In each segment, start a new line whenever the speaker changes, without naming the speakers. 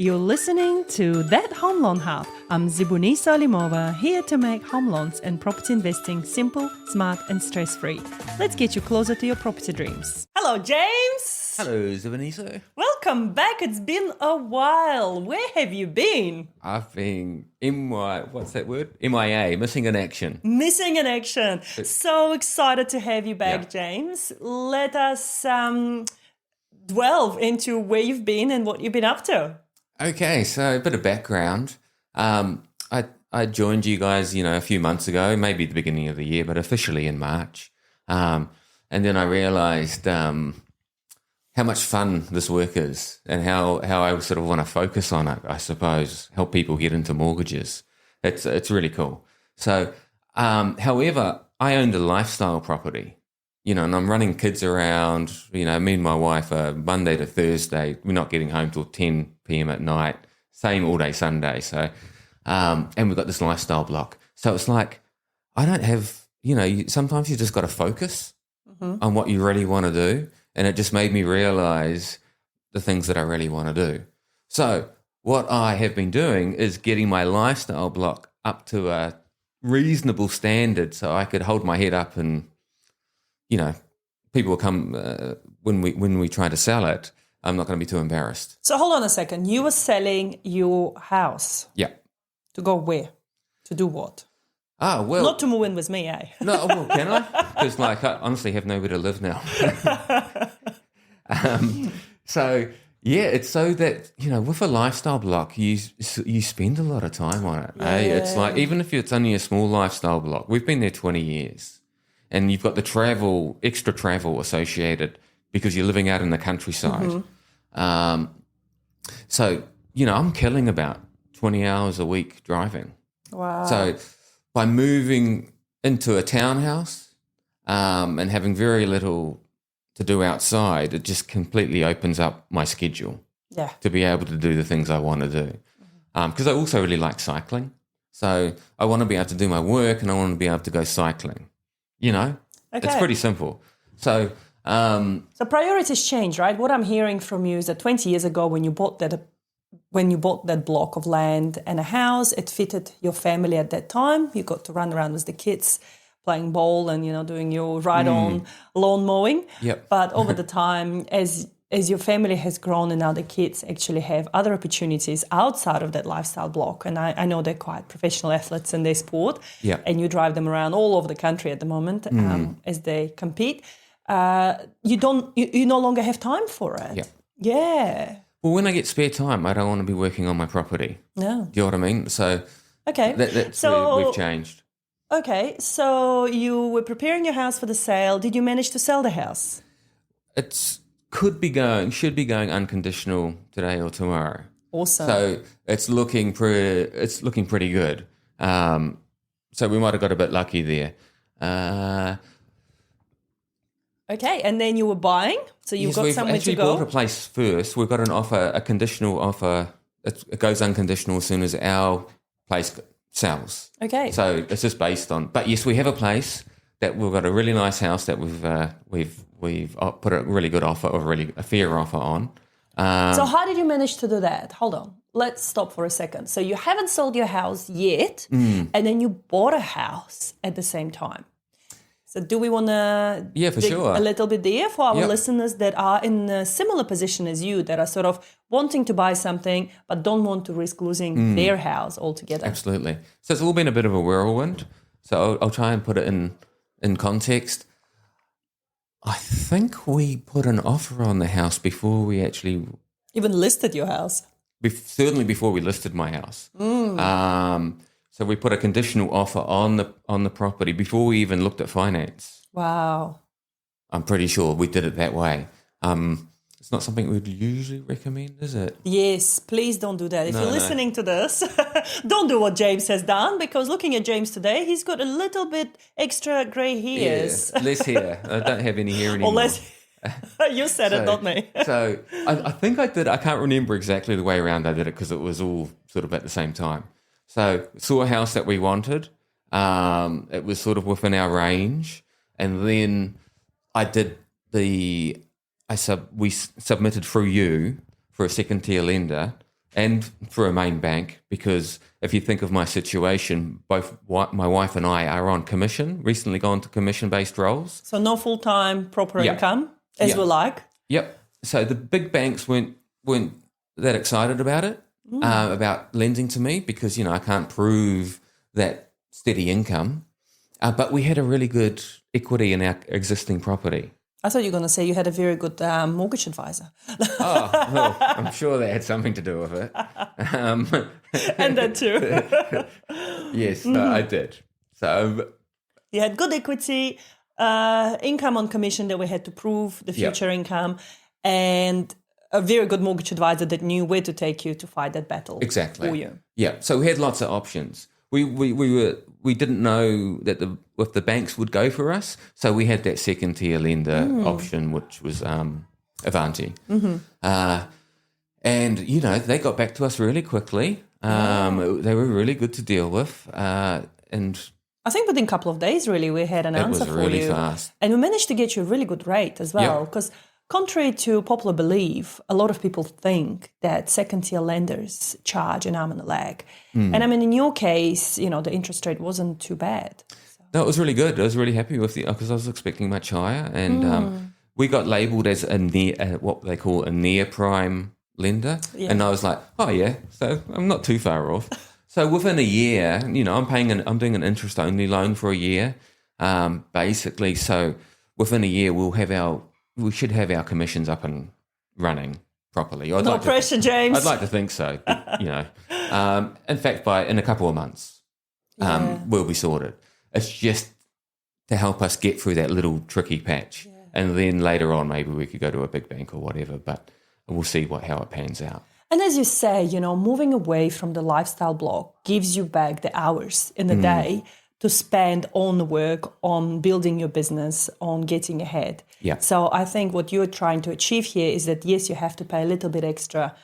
You're listening to That Home Loan Hub. I'm Zibuni Salimova, here to make home loans and property investing simple, smart and stress-free. Let's get you closer to your property dreams. Hello, James.
Hello, Zibuni.
Welcome back. It's been a while. Where have you been?
I've been what's that word? MIA, missing in action.
Missing in action. So excited to have you back, James. Let us delve into where you've been and what you've been up to.
Okay, so a bit of background. I joined you guys, a few months ago, maybe the beginning of the year, but officially in March. And then I realised how much fun this work is and how I sort of want to focus on it, I suppose, help people get into mortgages. It's really cool. So, however, I owned a lifestyle property, and I'm running kids around, me and my wife are Monday to Thursday. We're not getting home till 10 p.m. at night, same all day Sunday. So, and we've got this lifestyle block. So it's like, I don't have, sometimes you just got to focus on what you really want to do. And it just made me realize the things that I really want to do. So what I have been doing is getting my lifestyle block up to a reasonable standard so I could hold my head up and, people will come when we try to sell it. I'm not going to be too embarrassed.
So hold on a second. You were selling your house.
Yeah. To
go where? To do what?
Ah, well.
Not to move in with me, eh?
No, well, can I? Because, I honestly have nowhere to live now. So, yeah, it's so that, with a lifestyle block, you spend a lot of time on it. Yeah. It's like, even if it's only a small lifestyle block, we've been there 20 years. And you've got the extra travel associated because you're living out in the countryside. Mm-hmm. So, I'm killing about 20 hours a week driving.
Wow.
So by moving into a townhouse and having very little to do outside, it just completely opens up my schedule to be able to do the things I want to do. Because I also really like cycling. So I want to be able to do my work and I want to be able to go cycling. Okay. It's pretty simple. So
priorities change, right? What I'm hearing from you is that 20 years ago when you bought that block of land and a house, it fitted your family at that time. You got to run around with the kids playing ball and, doing your ride-on lawn mowing.
Yep.
But over the time, as your family has grown and now the kids actually have other opportunities outside of that lifestyle block, and I know they're quite professional athletes in their sport, and you drive them around all over the country at the moment as they compete, you no longer have time for it.
Yeah.
Yeah.
Well, when I get spare time, I don't want to be working on my property.
No.
Do you know what I mean? So that's where we've changed.
Okay, so you were preparing your house for the sale. Did you manage to sell the house?
Should be going unconditional today or tomorrow.
Awesome.
So it's looking pretty good. So we might have got a bit lucky there.
Okay, and then you were buying, so you've got somewhere to go.
We've bought a place first. We've got an offer, a conditional offer. It goes unconditional as soon as our place sells.
Okay.
So it's just based on. But yes, we have a place that we've got a really nice house that we've put a really good offer, or a fair offer on.
So how did you manage to do that? Hold on. Let's stop for a second. So you haven't sold your house yet, and then you bought a house at the same time. So do we want to dig a little bit there for our listeners that are in a similar position as you, that are sort of wanting to buy something but don't want to risk losing their house altogether?
Absolutely. So it's all been a bit of a whirlwind. So I'll try and put it in context. I think we put an offer on the house before we actually...
Even listed your house?
Certainly before we listed my house. So we put a conditional offer on the property before we even looked at finance.
Wow.
I'm pretty sure we did it that way. It's not something we'd usually recommend, is it?
Yes, please don't do that. If you're listening to this, don't do what James has done, because looking at James today, he's got a little bit extra grey hairs.
Yeah, less hair. I don't have any hair anymore.
Or less. You said it, not me.
So I think I did. I can't remember exactly the way around I did it because it was all sort of at the same time. So saw a house that we wanted. It was sort of within our range, and then I did we submitted through you for a second tier lender and through a main bank, because if you think of my situation, both my wife and I are on commission, recently gone to commission-based roles.
So no full-time proper
Yeah.
income, as
Yeah.
we like.
Yep. So the big banks weren't that excited about it, about lending to me, because, I can't prove that steady income. But we had a really good equity in our existing property.
I thought you were going to say you had a very good mortgage advisor.
Oh, well, I'm sure that had something to do with it.
And that too.
Yes, I did. So
You had good equity, income on commission that we had to prove, the future income, and a very good mortgage advisor that knew where to take you to fight that battle for you.
Yeah, so we had lots of options. We didn't know that if the banks would go for us, so we had that second tier lender option, which was Avanti. And they got back to us really quickly. They were really good to deal with, and
I think within a couple of days, really, we had an answer for you.
It was really fast.
And we managed to get you a really good rate as well, because contrary to popular belief, a lot of people think that second-tier lenders charge an arm and a leg. And I mean, in your case, the interest rate wasn't too bad. So.
No, it was really good. I was really happy with it because I was expecting much higher. And we got labelled as what they call a near-prime lender. Yeah. And I was like, oh, yeah, so I'm not too far off. So within a year, I'm doing an interest-only loan for a year, basically. So within a year, we should have our commissions up and running properly.
No pressure, James.
I'd like to think so. But, in fact, in a couple of months, we'll be sorted. It's just to help us get through that little tricky patch, and then later on, maybe we could go to a big bank or whatever. But we'll see how it pans out.
And as you say, moving away from the lifestyle block gives you back the hours in the day to spend on the work, on building your business, on getting ahead.
Yeah.
So I think what you're trying to achieve here is that, yes, you have to pay a little bit extra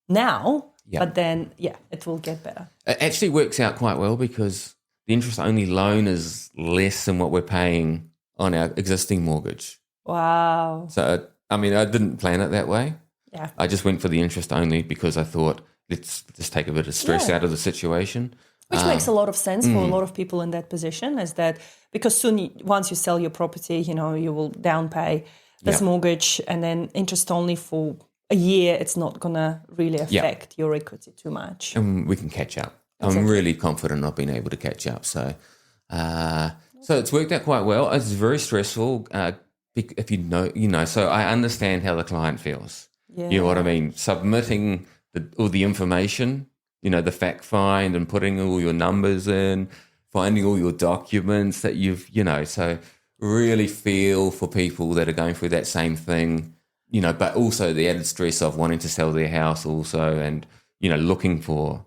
now, but then, it will get better.
It actually works out quite well because the interest-only loan is less than what we're paying on our existing mortgage.
Wow.
So, I didn't plan it that way.
Yeah.
I just went for the interest-only because I thought, let's just take a bit of stress out of the situation.
Which makes a lot of sense for a lot of people in that position, is that because once you sell your property, you will down pay this mortgage, and then interest only for a year, it's not going to really affect your equity too much.
And we can catch up.
Exactly.
I'm really confident of being able to catch up. So it's worked out quite well. It's very stressful if so I understand how the client feels.
Yeah.
You know what I mean? Submitting all the information, the fact find and putting all your numbers in, finding all your documents that so really feel for people that are going through that same thing, but also the added stress of wanting to sell their house also and, looking for.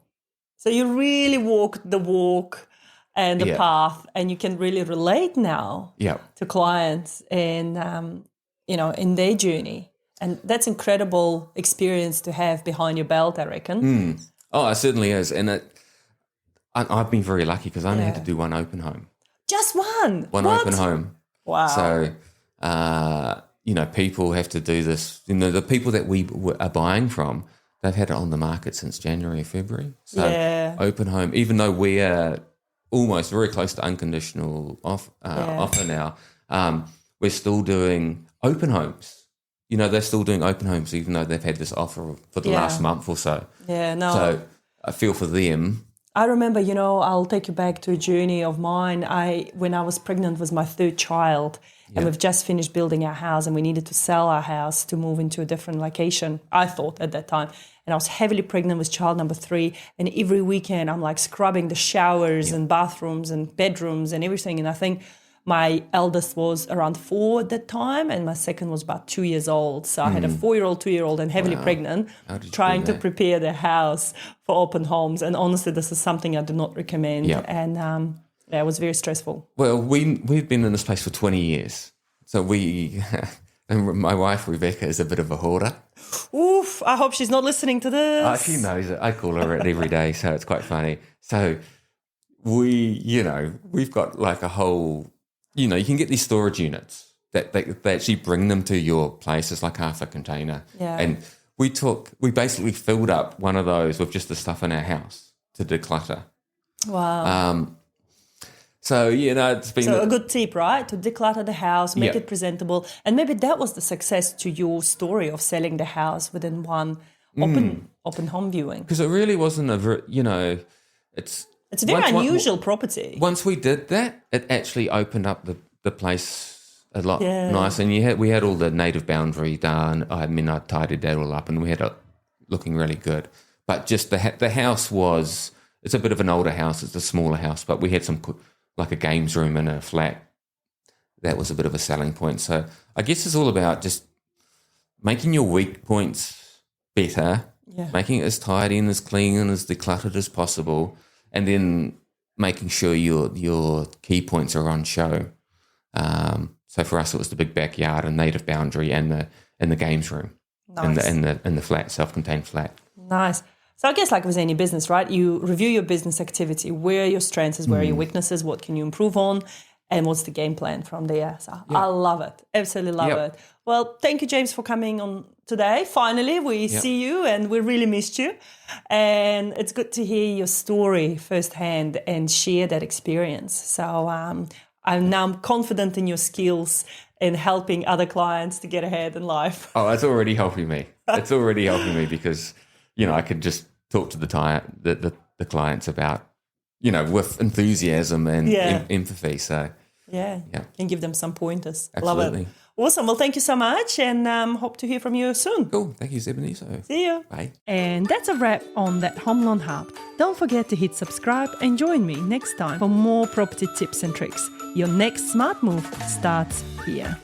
So you really walk the walk and the path, and you can really relate now to clients and, in their journey. And that's incredible experience to have behind your belt, I reckon.
Oh, it certainly is. And I've been very lucky because I only had to do one open home.
Just one?
One open home.
Wow.
So, people have to do this. The people that we are buying from, they've had it on the market since January, February. So open home, even though we are almost very close to unconditional offer now, we're still doing open homes. They're still doing open homes even though they've had this offer for the last month or so.
Yeah, no.
So I feel for them.
I remember, I'll take you back to a journey of mine. When I was pregnant with my third child, and we've just finished building our house, and we needed to sell our house to move into a different location, I thought at that time. And I was heavily pregnant with child number 3, and every weekend I'm like scrubbing the showers and bathrooms and bedrooms and everything. And I think my eldest was around 4 at that time, and my second was about 2 years old. So I had a 4-year-old, 2-year-old, and heavily pregnant, trying to prepare the house for open homes. And honestly, this is something I do not recommend.
Yeah.
And it was very stressful.
Well, we've been in this place for 20 years. So and my wife, Rebecca, is a bit of a hoarder.
Oof, I hope she's not listening to this.
She knows it. I call her it every day, so it's quite funny. So we've got like a whole... you can get these storage units that they actually bring them to your place. It's like half a container.
Yeah.
And we basically filled up one of those with just the stuff in our house to declutter.
Wow.
So, you know, it's been...
So a good tip, right? To declutter the house, make it presentable. And maybe that was the success to your story of selling the house within one open home viewing.
Because it really wasn't it's
a very unusual property.
Once we did that, it actually opened up the place a lot nicer. And we had all the native boundary done. I tidied that all up and we had it looking really good. But just the house was... It's a bit of an older house. It's a smaller house, but we had like a games room in a flat. That was a bit of a selling point. So I guess it's all about just making your weak points better, making it as tidy and as clean and as decluttered as possible, and then making sure your key points are on show. So for us, it was the big backyard and native boundary and the games room,
nice.
and the flat, self-contained flat.
Nice. So I guess like with any business, right? You review your business activity, where are your strengths, where are your weaknesses, what can you improve on, and what's the game plan from there. So I love it. Absolutely love it. Well, thank you, James, for coming on today. Finally, we see you and we really missed you. And it's good to hear your story firsthand and share that experience. So I'm now confident in your skills in helping other clients to get ahead in life.
Oh, it's already helping me. It's already helping me because, you know, I could just talk to the clients about, you know, with enthusiasm and empathy. So
can give them some pointers.
Absolutely.
Love it. Awesome. Well, thank you so much, and hope to hear from you soon.
Cool. Thank you, Zebedee. So
see you.
Bye.
And that's a wrap on That Home Loan Hub. Don't forget to hit subscribe and join me next time for more property tips and tricks. Your next smart move starts here.